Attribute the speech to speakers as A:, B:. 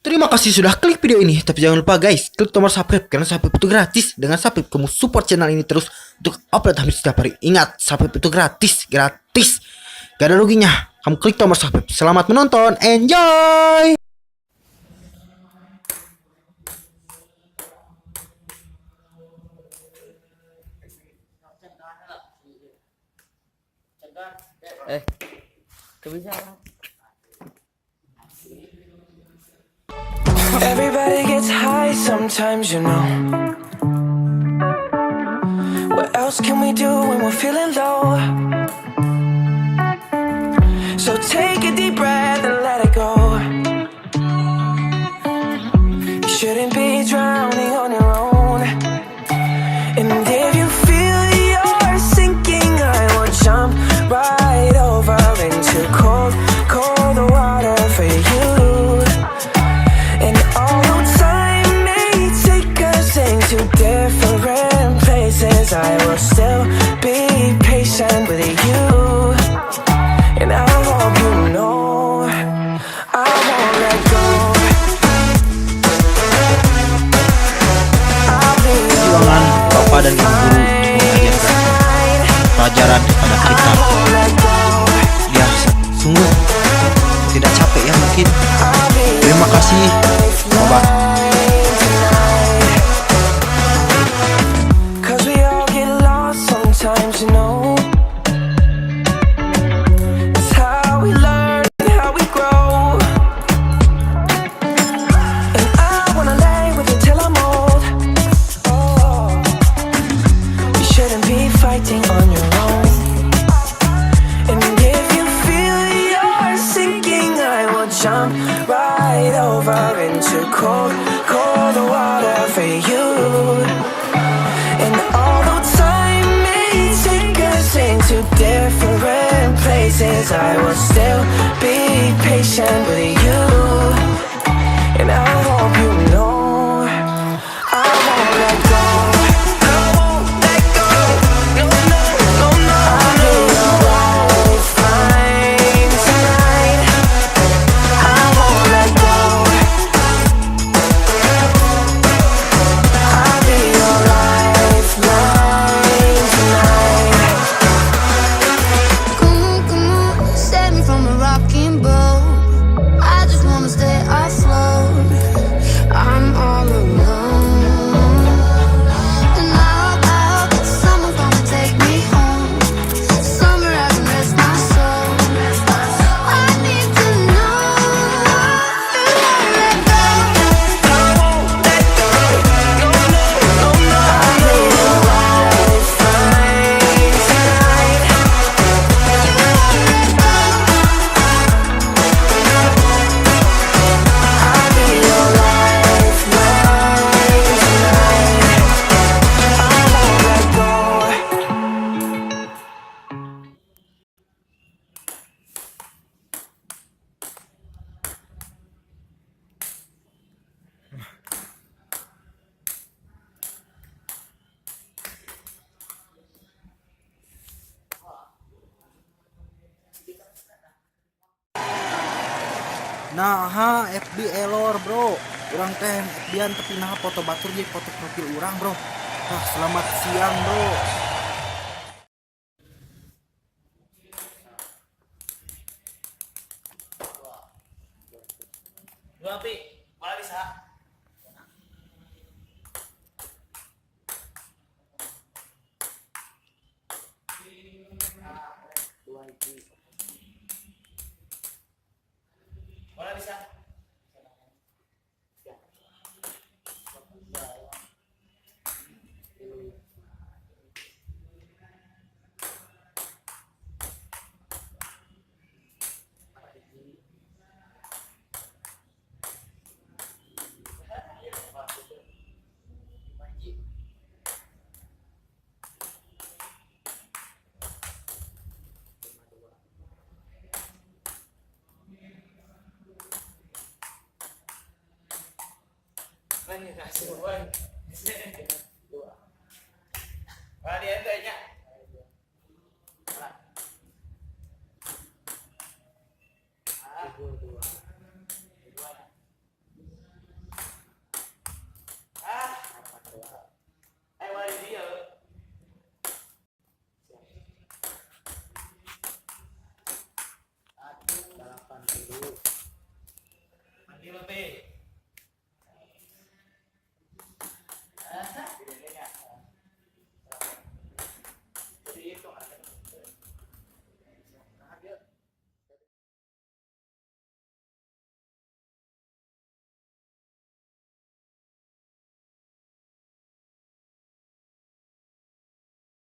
A: Terima kasih sudah klik video ini. Tapi jangan lupa guys, klik tombol subscribe karena subscribe itu gratis. Dengan subscribe kamu support channel ini terus untuk upload hampir setiap hari. Ingat, subscribe itu gratis, gratis. Gak ada ruginya. Kamu klik tombol subscribe. Selamat menonton, enjoy.
B: Everybody gets high sometimes, you know. What else can we do when we're feeling low? So take a deep breath and let it go. You shouldn't be drowning on your own. And if you feel you're sinking, I will jump right over into cold, cold water for you. And although time may take us into different places, I will still be patient with you. And I hope you know I won't let go.
A: Perjuangan Bapak dan Ibu guru mengajarkan pelajaran kepada kita. Ya, sungguh tidak capek ya mungkin. Terima kasih, Bapak.
B: Cause we all get lost sometimes, you know. It's how we learn, how we grow. And I wanna lay with you till I'm old. Oh, you shouldn't be fighting on your own. And if you feel you're sinking, I will jump right over into cold, cold water for you. And although time may take us into different places, I will still be patient with you. And I hope you know I won't let go. I won't let go. No, no, no, no. I'll be alright, fine tonight. I won't let go. I'll be your lifeline tonight.
C: Come on, save me from a rocking boat. I just wanna stay afloat. I'm all alone, and I hope that someone's gonna take me home. Somewhere I can rest my soul. I need to know you won't let go.
B: I won't let go. No, no, no, no. I'll be your lifeline tonight.
C: You won't let go.
B: I'll be your lifeline tonight. I won't let go.
A: Nah, FB error bro. Urang teh FB-an tapi nah foto batur jadi foto profil urang bro. Wah, selamat siang bro.
D: Dua pi, bola bisa. Bola bisa. Ini kasih boy. Dua. Bola dia itu aja.